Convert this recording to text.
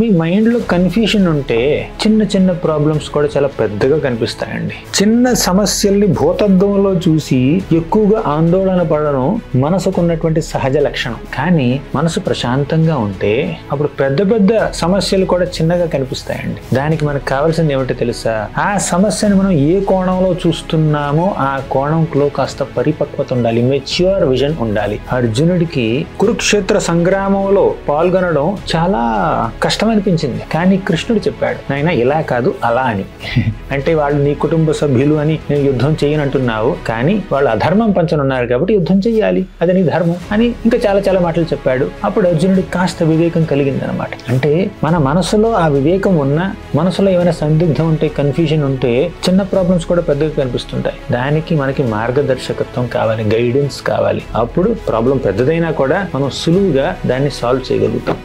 మీ మైండ్లో కన్ఫ్యూషన్ ఉంటే చిన్న చిన్న ప్రాబ్లమ్స్ కూడా చాలా పెద్దగా కనిపిస్తాయండి. చిన్న సమస్యల్ని భూతద్దంలో చూసి ఎక్కువగా ఆందోళన పడడం మనసుకున్నటువంటి సహజ లక్షణం. కానీ మనసు ప్రశాంతంగా ఉంటే అప్పుడు పెద్ద పెద్ద సమస్యలు కూడా చిన్నగా కనిపిస్తాయండి. దానికి మనకు కావాల్సింది ఏమిటో తెలుసా? ఆ సమస్యను మనం ఏ కోణంలో చూస్తున్నామో ఆ కోణంలో కాస్త పరిపక్వత ఉండాలి, మెచ్యూర్ విజన్ ఉండాలి. అర్జునుడికి కురుక్షేత్ర సంగ్రామంలో పాల్గొనడం చాలా కష్టం అనిపించింది. కానీ కృష్ణుడు చెప్పాడు, నాయనా ఇలా కాదు అలా అని. అంటే వాళ్ళు నీ కుటుంబ సభ్యులు అని నేను యుద్ధం చేయనంటున్నావు, కానీ వాళ్ళు అధర్మం పంచనున్నారు కాబట్టి యుద్ధం చెయ్యాలి, అది నీ ధర్మం అని ఇంకా చాలా చాలా మాటలు చెప్పాడు. అప్పుడు అర్జునుడికి కాస్త వివేకం కలిగిందనమాట. అంటే మన మనసులో ఆ వివేకం ఉన్నా, మనసులో ఏమైనా సందిగ్ధం ఉంటే, కన్ఫ్యూజన్ ఉంటే చిన్న ప్రాబ్లమ్స్ కూడా పెద్దగా కనిపిస్తుంటాయి. దానికి మనకి మార్గదర్శకత్వం కావాలి, గైడెన్స్ కావాలి. అప్పుడు ప్రాబ్లం పెద్దదైనా కూడా మనం సులువుగా దాన్ని సాల్వ్ చేయగలుగుతాం.